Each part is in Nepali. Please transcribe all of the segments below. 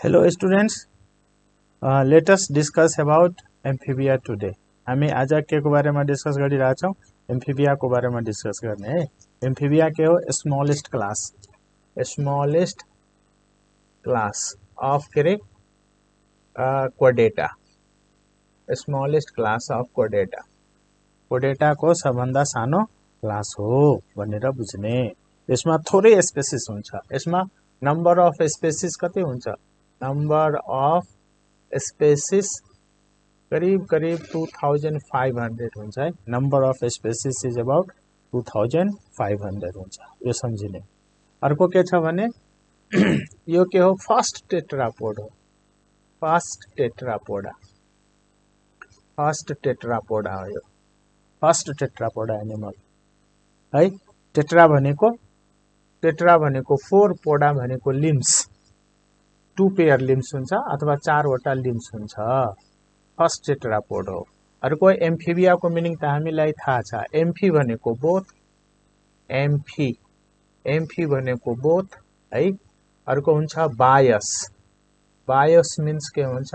Hello students, let us discuss about amphibia today. हामी आज के को बारेमा डिस्कस गरिरहेछौं एम्फिबिया को बारेमा डिस्कस गर्ने है। एम्फिबिया के हो smallest class of quadrata smallest class of quadrata को सबभन्दा सानो क्लास हो भनेर बुझ्ने। यसमा थोरै स्पेसिस हुन्छ। यसमा नम्बर अफ स्पेसिस कति हुन्छ? नम्बर अफ स्पेसिस करीब 2500 हुन्छ है। Number of species is about 2500 हुन्छ। यो सम्झिने। अर्को के छ भने यो के हो? फर्स्ट टेट्रापोड हो। फर्स्ट टेट्रापोडा हो यो। फर्स्ट टेट्रापोडा एनिमल है। टेट्रा भनेको 4, पोडा भनेको लिम्स, 2 पेयर लिम्स हुन्छ अथवा 4 वटा लिम्स हुन्छ। फर्स्ट टेट्रापोड हो। अर्को एम्फिबिया को मिनिङ त हामीलाई थाहा छ। एम्फी भनेको बोथ, एम्फी भनेको बोथ है। अर्को हुन्छ बायस। बायस मिन्स के हुन्छ?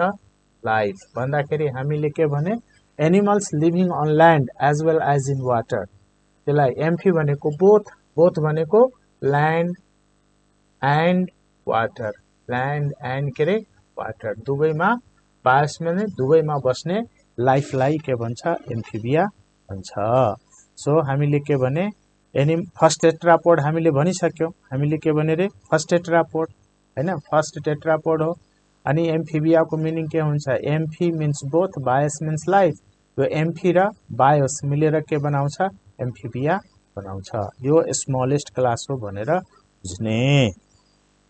लाइफ। भन्दाखेरि हामीले के भने animals living on land as well as in water. त्यसलाई एम्फी भनेको बोथ भनेको land and water, land and water दुवैमा, बायस भने दुवैमा बस्ने लाइफलाई के भन्छ? एम्फिबिया भन्छ। सो हामीले के भने फर्स्ट टेट्रापोड हामीले भनिसक्यौं। हामीले के भने रे? फर्स्ट टेट्रापोड हैन, फर्स्ट टेट्रापोड हो। अनि एम्फिबिया को मिनिङ के हुन्छ? Amphi means both, bias means life. यो एम्फी र बायस मिलेर के बनाउँछ? एम्फिबिया बनाउँछ। यो स्मॉलेस्ट क्लास हो भनेर बुझ्ने।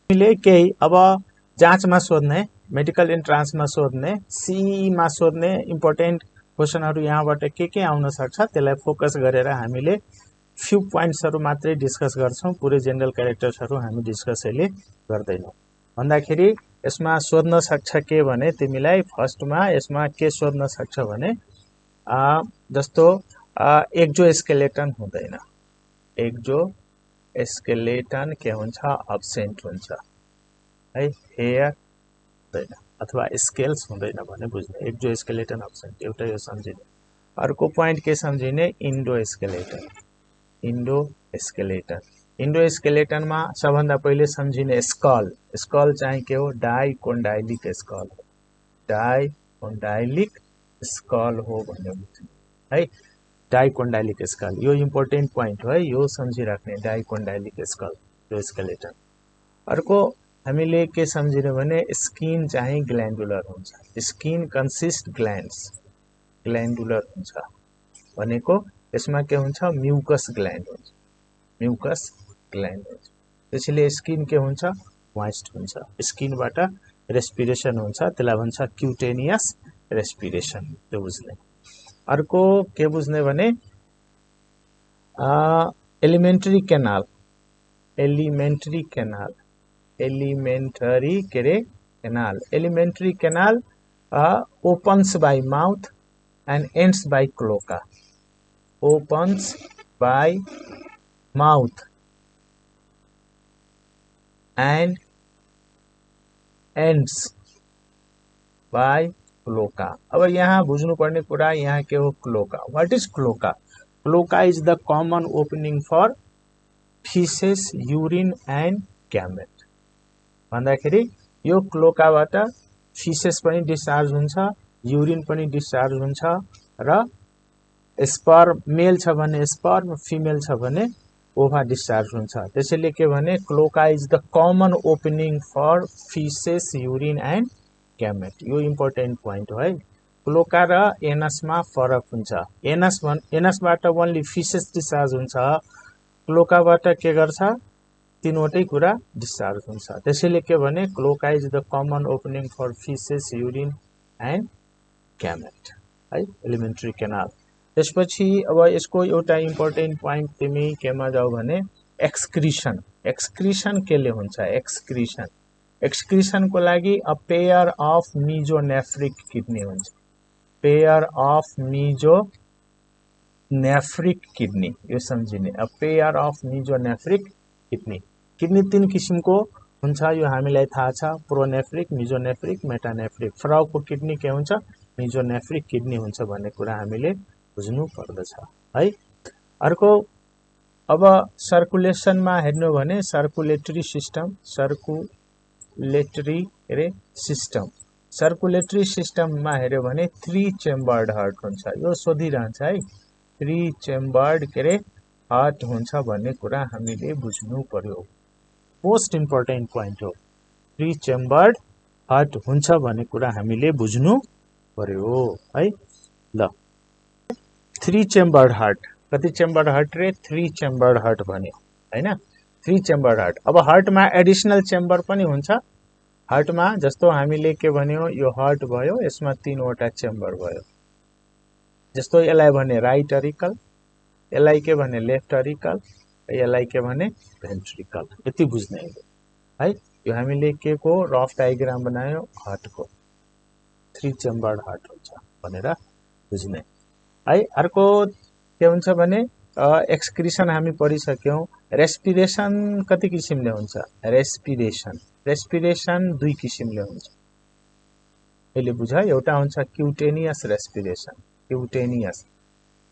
हामीले केही अब जाँचमा सोध्ने, मेडिकल इन्ट्रान्समा सोध्ने, सीमा सोध्ने इम्पोर्टेन्ट क्वेशनहरु यहाँबाट के आउन सक्छ त्यसलाई फोकस गरेर हामीले फ्यु पोइन्ट्सहरु मात्रै डिस्कस गर्छौं। पुरै जनरल क्यारेक्टर्सहरु हामी डिस्कस अहिले गर्दैनौं। भन्दाखेरि यसमा सोध्न सक्छ के भने तिमीलाई फर्स्टमा यसमा के सोध्न सक्छ भने जस्तो एक्जोस्केलेटन हुँदैन। एक्जोस्केलेटन के हुन्छ? अब्सेन्ट हुन्छ है। हेयर हुँदैन अथवा स्केल्स हुँदैन भने बुझ्ने। एक्जोस्केलेटन अब्सेन्ट एउटा यो सम्झिने। अर्को पोइन्ट के सम्झिने? इन्डोस्केलेटनमा सबभन्दा पहिले सम्झिने स्कल चाहिँ के हो? डाइकोन्डाइलिक स्कल हो। डाइकोन्डाइलिक स्कल हो भन्ने बुझ्ने है। डाइकोन्डाइलिक स्कल यो इम्पोर्टेन्ट पोइन्ट हो है। यो सम्झिराख्ने डाइकोन्डाइलिक स्कल, यो स्केलेटन। अर्को हामीले के सम्झिने भने स्किन चाहिँ ग्ल्यान्डुलर हुन्छ। स्किन कन्सिस्ट ग्ल्यान्डुलर हुन्छ भनेको यसमा के हुन्छ? म्युकस ग्ल्यान्ड हुन्छ। त्यसैले स्किन के हुन्छ? मोइस्ट हुन्छ। स्किनबाट रेस्पिरेसन हुन्छ, त्यसलाई भन्छ क्युटेनियस रेस्पिरेसन। त्यो बुझ्ने। अर्को के बुझ्ने भने elementary canal opens by mouth and ends by cloaca. Opens by mouth and ends by cloaca. अब यहाँ बुझ्नु पर्ने कुरा यहाँ के हो? Cloaca. What is cloaca? Cloaca is the common opening for faeces, urine and gamete. भन्दाखेरि यो क्लोकाबाट फिसेस पनि डिस्चार्ज हुन्छ, युरिन पनि डिस्चार्ज हुन्छ र स्पर्म मेल छ भने स्पर्म, फिमेल छ भने ओभा डिस्चार्ज हुन्छ। त्यसैले के भने cloaca is the common opening for faeces, urine and gamete. यो इम्पोर्टेन्ट पोइन्ट हो है। क्लोका र एनसमा फरक हुन्छ। एनसबाट ओन्ली फिसेस डिस्चार्ज हुन्छ, क्लोकाबाट के गर्छ? तीनवटै कुरा डिस्चार्ज हुन्छ। त्यसैले के भने cloaca is the common opening for faeces, urine and gamete है। Alimentary canal. त्यसपछि अब यसको एउटा इम्पोर्टेन्ट पोइन्ट तिमी केमा जाऊ भने एक्सक्रिसन केले हुन्छ? एक्सक्रिसन को लागि अ पेयर अफ मिजोनेफ्रिक किडनी हुन्छ। पेयर अफ मिजोनेफ्रिक किडनी यो सम्झिने। अ पेयर अफ मिजोनेफ्रिक किडनी 3 किसिमको हुन्छ यो हामीलाई थाहा छ प्रोनेफ्रिक मिजोनेफ्रिक मेटानेफ्रिक फ्रगको किडनी के हुन्छ मिजोनेफ्रिक किडनी हुन्छ भन्ने कुरा हामीले बुझ्नु पर्दछ है अर्को अब सर्कुलेसनमा हेर्नु भने सर्कुलेटरी सिस्टममा हेर्यो भने 3 चेम्बर्ड हार्ट हुन्छ यो सोधिरहन्छ है 3 चेम्बर्ड हार्ट हुन्छ भन्ने कुरा हामीले बुझ्नु पर्यो मोस्ट इम्पोर्टेन्ट पोइन्ट हो 3 चेम्बर्ड हार्ट हुन्छ भन्ने कुरा हामीले बुझ्नु पर्यो है ल 3 चेम्बर्ड हार्ट कति चेम्बर्ड हार्ट रे 3 चेम्बर्ड हार्ट भन्यो हैन 3 चेम्बर्ड हार्ट अब हार्टमा एडिशनल चेम्बर पनि हुन्छ हार्टमा जस्तो हामीले के भन्यो यो हार्ट भयो यसमा 3 वटा चेम्बर भयो जस्तो यसलाई भने राइट अरिकल यसलाई के भने लेफ्ट अरिकल यसलाई के भने भेन्ट्रिकल यति बुझ्ने है यो हामीले के को रफ डायग्राम बनायो हार्टको 3 चेम्बर्ड हार्ट हुन्छ भनेर बुझ्ने है अर्को के हुन्छ भने एक्सक्रिसन हामी पढिसक्यौं रेस्पिरेसन कति किसिमले हुन्छ रेस्पिरेसन दुई किसिमले हुन्छ यसले बुझ एउटा हुन्छ क्युटेनियस रेस्पिरेसन क्युटेनियस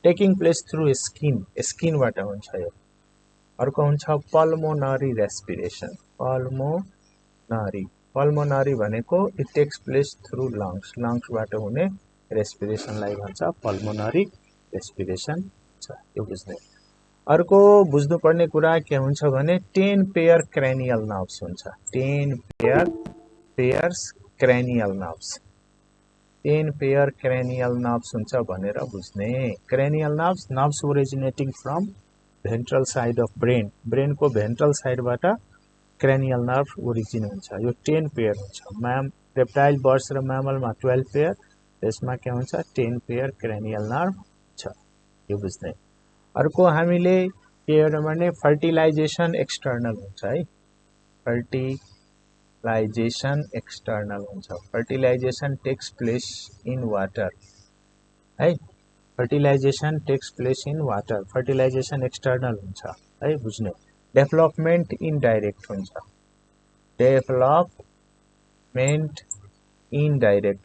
टेकिङ प्लेस थ्रु स्किनबाट हुन्छ यो अर्को हुन्छ पल्मोनरी रेस्पिरेसन पल्मोनरी भनेको इट टेक्स प्लेस थ्रु लंग्सबाट हुने रेस्पिरेसनलाई भन्छ पल्मोनरी रेस्पिरेसन छ यो बुझ्ने अर्को बुझ्नुपर्ने कुरा के हुन्छ भने 10 पेयर क्रेनियल नर्भ्स हुन्छ 10 पेयर्स क्रेनियल नर्भ्स हुन्छ भनेर बुझ्ने cranial nerves originating from ventral side of brain को भेन्ट्रल साइडबाट क्रेनियल नर्भ ओरिजिन हुन्छ यो 10 पेयर हुन्छ रेप्टाइल बर्ड्स र म्यामलमा 12 पेयर त्यसमा के हुन्छ 10 पेयर क्रेनियल नर्भ छ यो बुझ्ने अर्को हामीले के हेर्नु भने फर्टिलाइजेसन एक्सटर्नल हुन्छ है fertilisation takes place in water है fertilisation takes place in water fertilisation external हुन्छ है बुझ्ने डेभलपमेन्ट इनडाइरेक्ट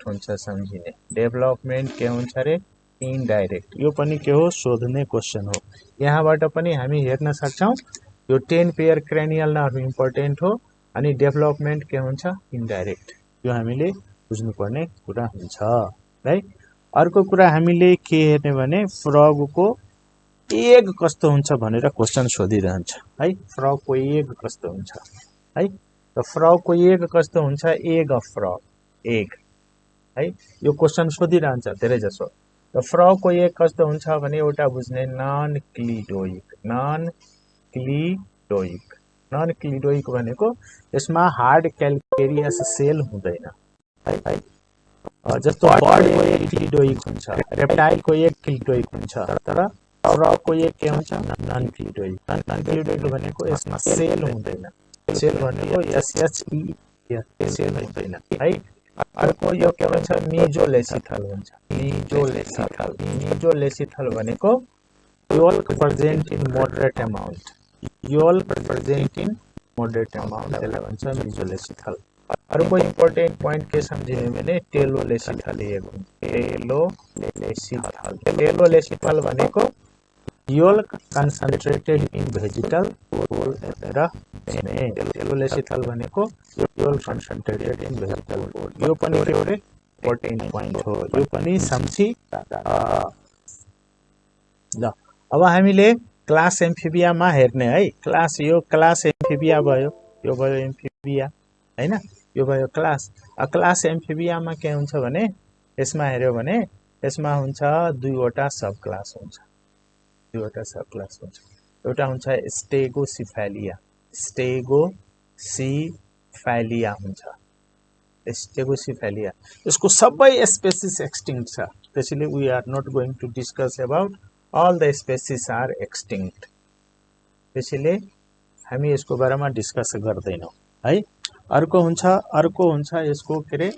हुन्छ सम्झिने डेभलपमेन्ट के हुन्छ रे इनडाइरेक्ट यो पनि के हो सोध्ने क्वेशन हो यहाँबाट पनि हामी हेर्न सक्छौं यो 10 पेयर क्रेनियल नर्भ इम्पोर्टेन्ट हो अनि डेभलपमेन्ट के हुन्छ इनडाइरेक्ट यो हामीले बुझ्नुपर्ने कुरा हुन्छ है अर्को कुरा हामीले के हेर्ने भने फ्रगको एग कस्तो हुन्छ भनेर क्वेशन सोधिरहन्छ है फ्रगको एग कस्तो हुन्छ है त फ्रगको एग कस्तो हुन्छ एग अफ फ्रग एग है यो क्वेशन सोधिरहन्छ धेरै जसो त फ्रगको एग कस्तो हुन्छ भने एउटा बुझ्ने नन क्लिडोइक भनेको यसमा हार्ड क्याल्केरियस सेल हुँदैन है जस्तो बर्डको एग क्लिडोइक हुन्छ रेप्टाइलको एग क्लिडोइक हुन्छ तर फ्रगको एग के हुन्छ नन क्लिडोइक भनेको यसमा सेल हुँदैन सेल भनेको सेल हुँदैन है अर्को यो के भन्छ मिजोलेसिथल हुन्छ मिजोलेसिथल भनेको yolk present in moderate amount त्यसलाई भन्छ मिजोलेसिथल अर्को इम्पोर्टेन्ट पोइन्ट के सम्झिने भने टेलोलेसिथल टेलोलेसिथल भनेको योल्क कन्सन्ट्रेटेड इन भेजिटल र टेलोलेसिथल भनेको योल्क कन्सन्ट्रेटेड इन भेजिटल यो पनि एउटा इम्पोर्टेन्ट पोइन्ट हो यो पनि सम्झि ल अब हामीले क्लास एम्फिबियामा हेर्ने है क्लास एम्फिबिया भयो यो भयो एम्फिबिया हैन यो भयो क्लास एम्फिबियामा के हुन्छ भने यसमा हेर्यो भने यसमा हुन्छ दुईवटा सब क्लास हुन्छ एउटा हुन्छ स्टेगोसिफेलिया हुन्छ स्टेगोसिफेलिया यसको सबै स्पेसिस एक्सटिंक्ट छ त्यसैले we are not going to discuss about all the species are extinct त्यसैले हामी यसको बारेमा डिस्कस गर्दैनौं है अर्को हुन्छ यसको के रे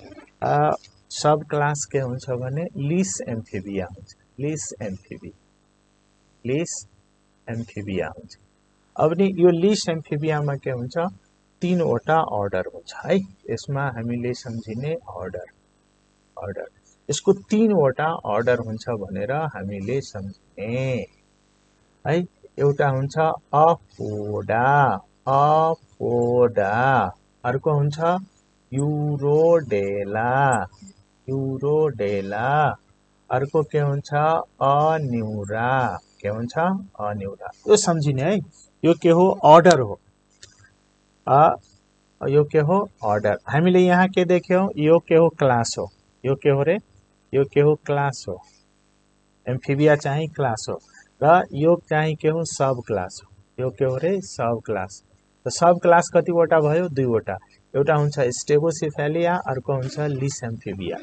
सब क्लास के हुन्छ भने लिस एम्फिबिया हुन्छ लिस एम्फिबिया हुन्छ अब नि यो लिस एम्फिबियामा के हुन्छ तीनवटा अर्डर हुन्छ है। यसमा हामीले सम्झिने अर्डर यसको तीनवटा अर्डर हुन्छ भनेर हामीले सम्झिने है। एउटा हुन्छ अपोडा, अर्को हुन्छ युरोडेला, अर्को के हुन्छ अनिउरा, के हुन्छ अनिउरा। यो सम्झिने है। यो के हो अर्डर हो। यो के हो अर्डर। हामीले यहाँ के देख्यौं, यो के हो क्लास हो। यो के हो रे, यो के हो क्लास हो। एम्फिबिया चाहिँ क्लास हो र यो चाहिँ के हो सब क्लास हो। यो के हो रे सब क्लास। त सब क्लास कतिवटा भयो, दुईवटा। एउटा हुन्छ स्टेगोसिफेलिया, अर्को हुन्छ लिस एम्फिबिया।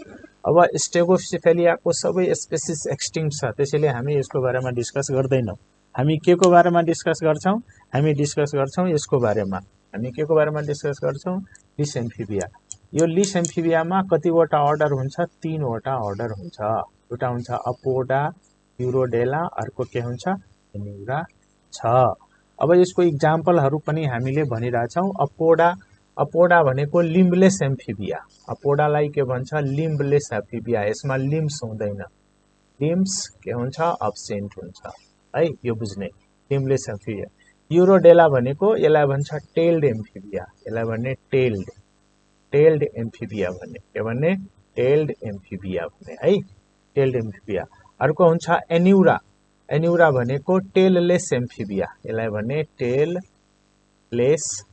अब स्टेगोसिफेलियाको सबै स्पेसिस एक्सटिंक्ट छ, त्यसैले हामी यसको बारेमा डिस्कस गर्दैनौं। हामी के को बारेमा डिस्कस गर्छौं, हामी डिस्कस गर्छौं यसको बारेमा। हामी के को बारेमा डिस्कस गर्छौं, लिस एम्फिबिया। यो लिस एम्फिबियामा कतिवटा अर्डर हुन्छ, तीनवटा अर्डर हुन्छ। एउटा हुन्छ अपोडा, युरोडेला, अर्को के हुन्छ एनिउरा छ। अब यसको इक्जाम्पलहरु पनि हामीले भनिरहेछौं। अपोडा भनेको लिम्बलेस एम्फिबिया। अपोडालाई के भन्छ, लिम्बलेस एम्फिबिया। यसमा लिम्ब्स हुँदैन, लिम्ब्स के हुन्छ अब्सेन्ट हुन्छ है, यो बुझ्ने। Limbless Amphibia. युरोडेला भनेको यसलाई भन्छ टेल्ड एम्फिबिया। यसलाई भन्ने टेल्ड एम्फिबिया भन्ने। के भन्ने, टेल्ड एम्फिबिया भन्ने है, टेल्ड एम्फिबिया। अर्को हुन्छ एनिउरा। एनिउरा भनेको टेललेस एम्फिबिया। यसलाई भन्ने टेललेस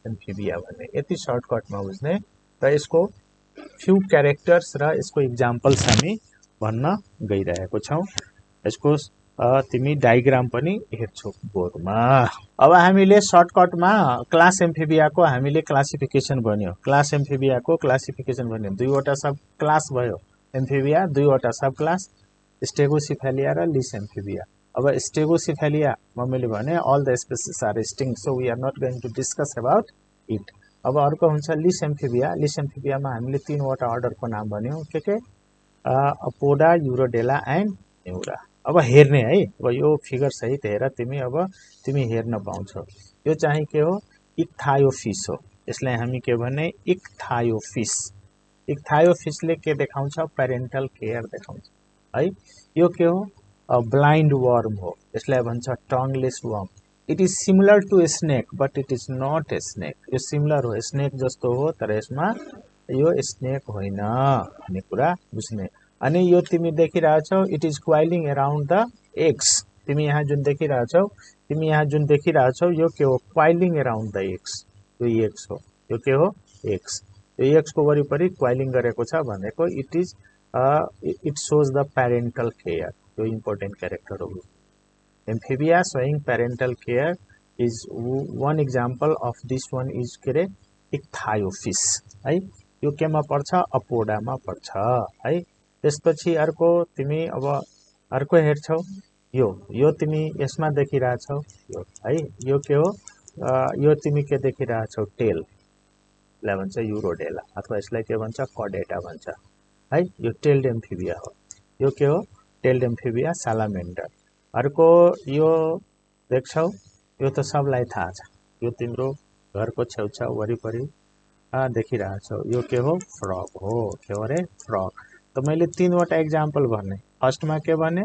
एम्फिबिया भन्ने। यति सर्टकटमा बुझ्ने र यसको फ्यू क्यारेक्टर्स र यसको इक्जाम्पल्स हामी भन्न गइरहेको छौं। यसको तिमी डायग्राम पनि हेर्छौ बोर्डमा। अब हामीले सर्टकटमा क्लास एम्फिबियाको हामीले क्लासिफिकेसन भन्यो। क्लास एम्फिबियाको क्लासिफिकेसन भन्यो। दुईवटा सब क्लास भयो एम्फिबिया, दुईवटा सब क्लास स्टेगोसिफेलिया र लिस एम्फिबिया। अब स्टेगोसिफेलिया मैले भने all the species are extinct, so we are not going to discuss about it. अब अर्को हुन्छ लिस एम्फिबिया। लिस एम्फिबियामा हामीले तीनवटा अर्डरको नाम भन्यौं। के अपोडा, युरोडेला एन्ड एनिउरा। अब हेर्ने है। अब यो फिगर सहित हेर तिमी। अब तिमी हेर्न पाउँछौ। यो चाहिँ के हो, इक्थायोफिस हो। यसलाई हामी के भन्ने, इक्थायोफिस। इक्थायोफिसले के देखाउँछ, पेरेन्टल केयर देखाउँछ है। यो के हो, ब्लाइन्ड वर्म हो। यसलाई भन्छ tongueless worm. It is similar to snake but it is not snake. यो सिमिलर हो, स्नेक जस्तो हो, तर यसमा यो स्नेक होइन भन्ने कुरा बुझ्ने। अनि यो तिमी देखिरहेछौ, it is coiling around the eggs. तिमी यहाँ जुन देखिरहेछौ, यो के हो, क्वाइलिङ अराउन्ड द एग्स। यो एग्स हो। यो के हो, एग्स। यो एग्स को वरिपरि क्वाइलिङ गरेको छ भनेको it shows the parental care. यो इम्पोर्टेन्ट क्यारेक्टर हो। Amphibia showing parental care is one example of this one is के रे इक्थायोफिस है। यो केमा पर्छ, अपोडामा पर्छ है। त्यसपछि अर्को तिमी अब अर्को हेर्छौ, यो तिमी यसमा देखिरहेछौ यो है। यो के हो, यो तिमी के देखिरहेछौ, टेल। यसलाई भन्छ युरोडेला अथवा यसलाई के भन्छ, कडेटा भन्छ है। यो टेल्ड एम्फिबिया हो। यो के हो, टेल्ड एम्फिबिया सालामेन्डर। अर्को यो देख्छौ, यो त सबलाई थाहा छ। यो तिम्रो घरको छेउछाउ वरिपरि देखिरहेछौ। यो के हो, फ्रग हो। के हो रे, फ्रग। त मैले तीनवटा एक्जाम्पल भने। फर्स्टमा के भने,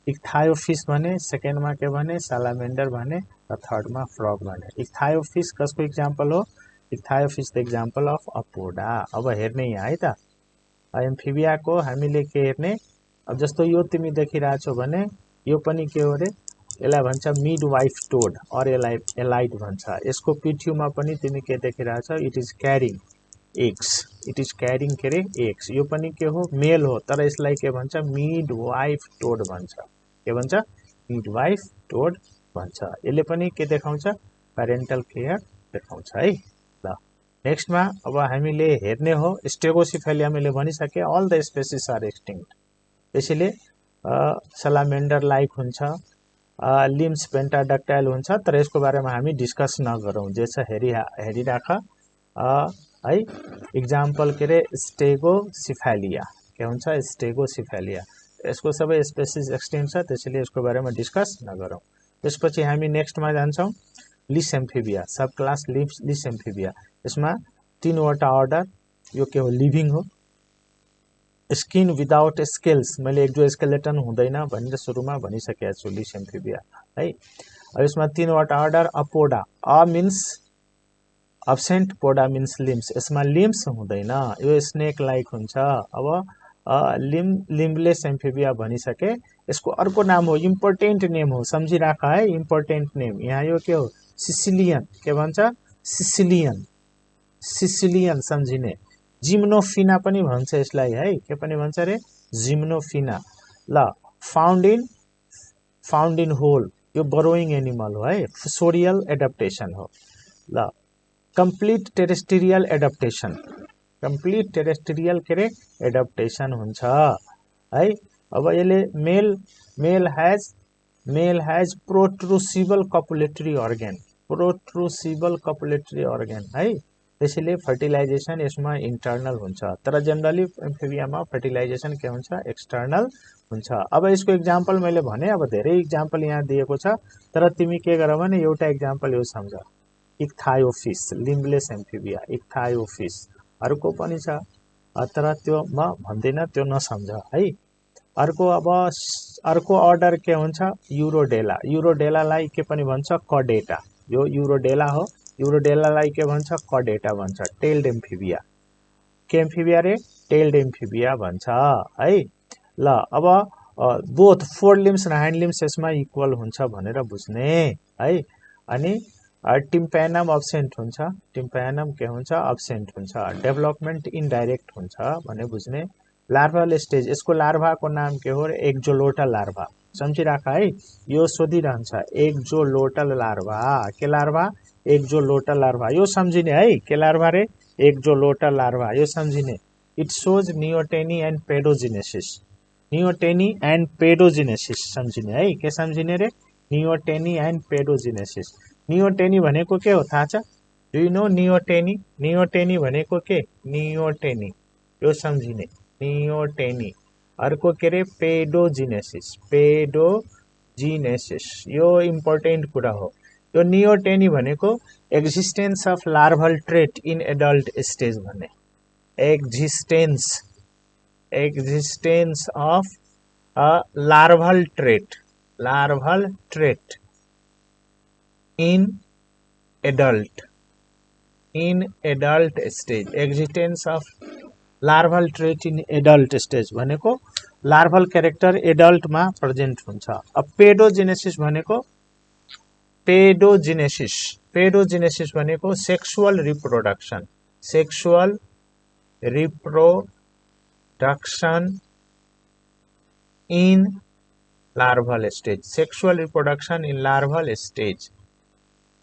इक्थायोफिस भने, सेकेन्डमा के भने, सालामेन्डर भने, र थर्डमा फ्रग भने। इक्थायोफिस कसको एक्जाम्पल हो, इक्थायोफिस द एक्जाम्पल अफ अपोडा। अब हेर्ने यहाँ है त, एम्फिबिया को हामीले के हेर्ने। अब जस्तो यो तिमी देखिरहेछौ भने यो पनि के हो रे, यसलाई भन्छ मिडवाइफ टोड अर एलाइड भन्छ। यसको पिठ्युमा पनि तिमी के देखिरहेछौ, it is carrying eggs. It is carrying के रे, एग्स। यो पनि के हो, मेल हो, तर यसलाई के भन्छ, मिडवाइफ टोड भन्छ। के भन्छ, मिडवाइफ टोड भन्छ। यसले पनि के देखाउँछ, पेरेन्टल केयर देखाउँछ है। ल नेक्स्टमा अब हामीले हेर्ने हो स्टेगोसिफेलिया। मैले भनिसके all the species are extinct. त्यसैले सलामेन्डर लाइक हुन्छ, लिम्स पेन्टाडक्टाइल हुन्छ, तर यसको बारेमा हामी डिस्कस नगरौं। जे छ हेरिराख है। एक्जाम्पल के रे, स्टेगोसिफेलिया। के हुन्छ, स्टेगोसिफेलिया। यसको सबै स्पेसिस एक्सटिंक्ट छ, त्यसैले यसको बारेमा डिस्कस नगरौं। त्यसपछि हामी नेक्स्टमा जान्छौं। लिस एम्फिबिया, सब क्लास लिस एम्फिबिया। यसमा तीनवटा अर्डर, यो के हो लिभिङ हो। स्किन विदाउट स्केल्स, मैले एक्जोस्केलेटन हुँदैन भनेर सुरुमा भनिसकेको छु लिस एम्फिबिया है। यसमा तीनवटा order, Apoda, a means absent, poda means limbs, यसमा लिम्स हुँदैन, यो स्नेक लाइक हुन्छ। अब लिम्बलेस एम्फिबिया भनिसके। यसको अर्को नाम हो, इम्पोर्टेन्ट नेम हो, सम्झिराख है, इम्पोर्टेन्ट नेम। यहाँ यो के हो, सिसिलियन, के भन्छ, सिसिलियन, सिसिलियन सम्झिने। जिम्नोफिना पनि भन्छ यसलाई है, के पनि भन्छ रे, जिम्नोफिना। ल फाउन्ड इन होल, यो बरोइङ एनिमल हो है, फुसोरियल एडप्टेसन हो। ल complete terrestrial adaptation, complete terrestrial के रे एडप्टेसन हुन्छ है। अब यसले male has protrusible copulatory organ, protrusible copulatory organ है। त्यसैले फर्टिलाइजेसन यसमा इन्टर्नल हुन्छ, तर जेनरली एम्फिबियामा फर्टिलाइजेसन के हुन्छ, एक्सटर्नल हुन्छ। अब यसको इक्जाम्पल मैले भने, अब धेरै इक्जाम्पल यहाँ दिएको छ, तर तिमी के गर भने एउटा इक्जाम्पल यो सम्झ, इक्थायोफिस, लिम्बलेस एम्फिबिया, इक्थायोफिस। अर्को पनि छ, तर त्यो म भन्दिनँ, त्यो नसम्झ है। अर्को अब अर्को अर्डर के हुन्छ, युरोडेला, युरोडेलालाई के पनि भन्छ, कडेटा, यो युरोडेला हो। युरोडेलालाई के भन्छ, कडेटा भन्छ। टेल्ड एम्फिबिया, के एम्फिबिया रे, टेल्ड एम्फिबिया भन्छ है। ल अब बोथ फोर लिम्स र हाइन्ड लिम्स यसमा इक्वल हुन्छ भनेर बुझ्ने है। अनि टिम्प्यानम अब्सेन्ट हुन्छ, टिम्प्यानम के हुन्छ, अब्सेन्ट हुन्छ। डेभलपमेन्ट इनडाइरेक्ट हुन्छ भने बुझ्ने। लार्भल स्टेज, यसको लार्भाको नाम के हो, एक्जोलोटल लार्भा, सम्झिराख है, यो सोधिरहन्छ, एक्जोलोटल लार्भा, के लार्भा, एक्जोलोटल लार्भा, यो सम्झिने है, के लार्भा रे, एक्जोलोटल लार्भा, यो सम्झिने। It shows neoteny and पेडोजिनेसिस, neoteny and पेडोजिनेसिस सम्झिने है, के सम्झिने रे, नियोटेनी एन्ड पेडोजिनेसिस। नियोटेनी भनेको के हो थाहा छ, do you know neoteny, neoteny भनेको के, नियोटेनी, यो सम्झिने, नियोटेनी। अर्को के रे, पेडोजिनेसिस, पेडोजिनेसिस, यो इम्पोर्टेन्ट कुरा हो। यो नियोटेनी भनेको existence of larval trait in adult stage भन्ने, existence of larval trait in adult stage, existence of larval trait in adult stage भनेको लार्भल क्यारेक्टर एडल्ट मा प्रेजेन्ट हुन्छ। अब पेडोजेनेसिस भनेको, पेडोजेनेसिस भनेको sexual reproduction, sexual reproduction in larval stage, sexual reproduction in larval stage,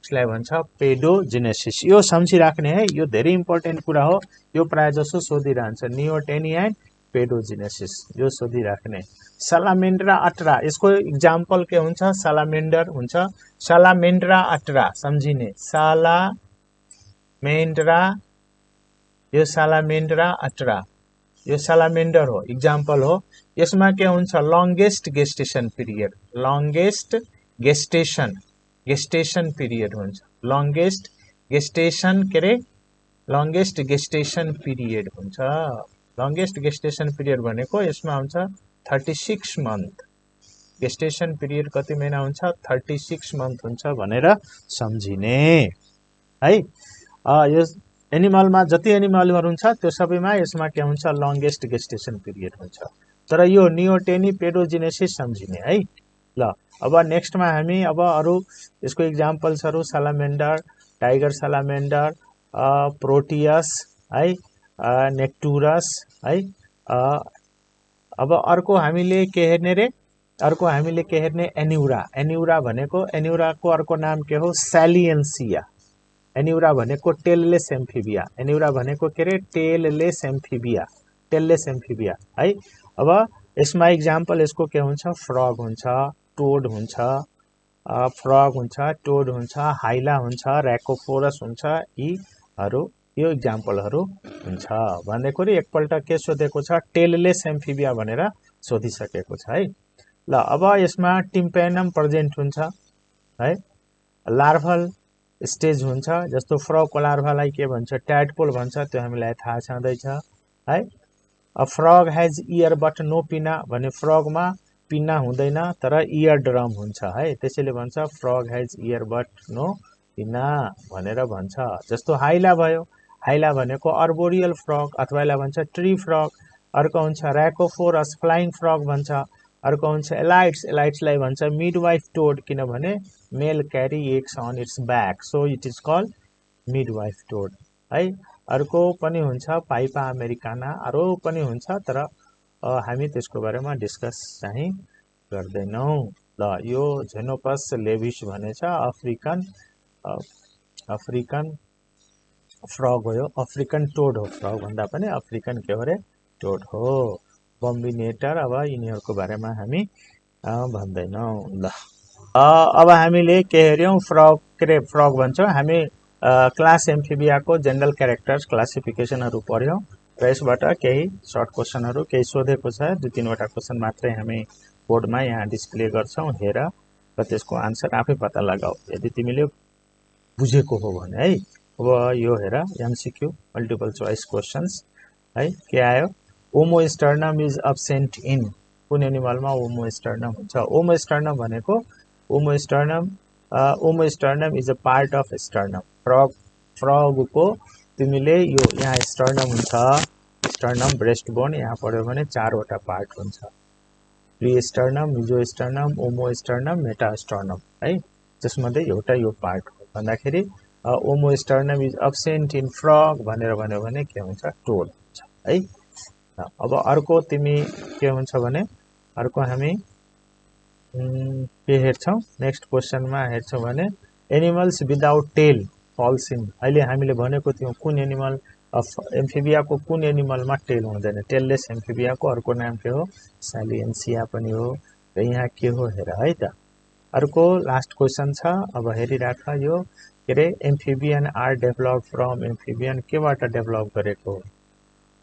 यसलाई भन्छ पेडोजेनेसिस। यो सम्झिराख्ने है, यो धेरै इम्पोर्टेन्ट कुरा हो, यो प्राय जसो सोधिरहन्छ, नियोटेनी एन्ड पेडोजेनेसिस, यो सोधिराख्ने। सालामेन्ड्रा अट्रा, यसको इक्जाम्पल के हुन्छ, सालामेन्डर हुन्छ, सालामेन्ड्रा अट्रा सम्झिने, सालामेन्ड्रा, यो सालामेन्ड्रा अट्रा, यो सालामेन्डर हो, इक्जाम्पल हो। यसमा के हुन्छ, लङ्गेस्ट गेस्टेसन पिरियड, लङ्गेस्ट गेस्टेसन पिरियड हुन्छ, लङ्गेस्ट गेस्टेसन के रे, लङ्गेस्ट गेस्टेसन पिरियड हुन्छ। लङ्गेस्ट गेस्टेसन पिरियड भनेको यसमा हुन्छ 36 मन्थ, गेस्टेसन पिरियड कति महिना हुन्छ, 36 मन्थ हुन्छ भनेर सम्झिने है। यो एनिमलमा जति एनिमलहरु हुन्छ त्यो सबैमा यसमा के हुन्छ, लङ्गेस्ट गेस्टेसन पिरियड हुन्छ। तर यो नियोटेनी पेडोजेनेसिस सम्झिने है। ल अब नेक्स्टमा हामी अब अरु यसको इक्जाम्पल्सहरु, सालामेन्डर, टाइगर सालामेन्डर, प्रोटियस है, नेक्टुरस है। अब अर्को हामीले के हेर्ने रे, अर्को हामीले के हेर्ने, एन्युरा, एन्युरा भनेको, एन्युराको अर्को नाम के हो, सैलिएन्सिया, एन्युरा भनेको टेललेस एम्फिबिया, एन्युरा भनेको के रे, टेललेस एम्फिबिया, टेललेस एम्फिबिया है। अब यसमा इक्जाम्पल यसको के हुन्छ, फ्रग हुन्छ, टोड हुन्छ, फ्रग हुन्छ, टोड हुन्छ, हाइला हुन्छ, र्याकोफोरस हुन्छ, यीहरु यो इक्जाम्पलहरु हुन्छ। भनेको रे एकपल्ट के सोधेको छ, टेललेस एम्फिबिया भनेर सोधिसकेको छ है। ल अब यसमा टिम्प्यानम प्रेजेन्ट हुन्छ है, लार्भल स्टेज हुन्छ। जस्तो फ्रगको लार्भालाई के भन्छ, ट्याडपोल भन्छ, त्यो हामीलाई थाहा छँदैछ है। A frog has ear but no pinna भने फ्रगमा पिना हुँदैन तर इयर ड्रम हुन्छ है, त्यसैले भन्छ frog has ear but no pinna भनेर भन्छ। जस्तो हाइला भयो, हाइला भनेको अर्बोरियल फ्रग अथवा यसलाई भन्छ ट्री फ्रग। अर्को हुन्छ र्याकोफोरस फ्लाइङ फ्रग भन्छ। अर्को हुन्छ एलाइट्स, एलाइट्सलाई भन्छ मिडवाइफ टोड किनभने male carry eggs on its back, so it is called midwife toad है। अर्को पनि हुन्छ पाइपा अमेरिकाना, अरू पनि हुन्छ तर हामी त्यसको बारेमा डिस्कस चाहिँ गर्दैनौँ। ल यो झेनोपस लेभिस भने छ अफ्रिकन फ्रग हो, यो अफ्रिकन टोड हो, फ्रग भन्दा पनि अफ्रिकन के हो रे टोड हो। बम्बिनेटर अब यिनीहरूको बारेमा हामी भन्दैनौँ। ल अब हामीले के हेर्यौँ, फ्रग भन्छौँ हामी। क्लास एम्फिबियाको जेनरल क्यारेक्टर्स क्लासिफिकेसनहरू पढ्यौँ र यसबाट केही सर्ट क्वेसनहरू केही सोधेको छ, 2-3वटा क्वेसन मात्रै हामी बोर्डमा यहाँ डिस्प्ले गर्छौँ, हेर र त्यसको आन्सर आफै पत्ता लगाऊ यदि तिमीले बुझेको हो भने है। अब यो हेर एमसीक्यू मल्टिपल चोइस क्वेसन्स है, के आयो, ओमोस्टर्नम इज अब्सेन्ट इन, कुन एनिमलमा ओमोस्टर्नम हुन्छ। ओमोस्टर्नम भनेको omosternum is a part of sternum. फ्रगको तिमीले यो यहाँ स्टर्नम हुन्छ, स्टर्नम ब्रेस्ट बोन यहाँ पढ्यो भने 4वटा पार्ट हुन्छ, प्रिस्टर्नम, मिजोस्टर्नम, ओमोस्टर्नम, मेटास्टर्नम है, जसमध्ये एउटा यो पार्ट हो। भन्दाखेरि ओमोस्टर्नम इज अब्सेन्ट इन फ्रग भनेर भन्यो भने के हुन्छ, टोड हुन्छ है। अब अर्को तिमी के हुन्छ भने अर्को हामी के हेर्छौँ, नेक्स्ट क्वेसनमा हेर्छौँ भने animals without tail falls in. अहिले हामीले भनेको थियौँ कुन एनिमल एम्फिबियाको कुन एनिमलमा टेल हुँदैन, टेललेस एम्फिबियाको अर्को नाम के हो, सालिएन्सिया पनि हो। र यहाँ के हो हेर है त। अर्को लास्ट क्वेसन छ, अब हेरिराख यो के अरे, amphibian are develop from, amphibian केबाट डेभलप गरेको हो,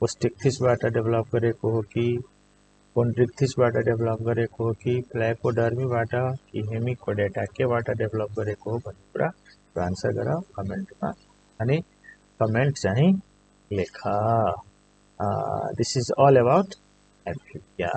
पोस्टिक्थिसबाट डेभलप गरेको हो कि कोन्ड्रिक्थिसबाट डेभलप गरेको हो कि प्लाइकोडर्मीबाट कि हेमिकोडेटा केबाट डेभलप गरेको हो भन्ने कुरा आन्सर गर कमेन्टमा अनि कमेन्ट चाहिँ लेख। This is all about Amphibia.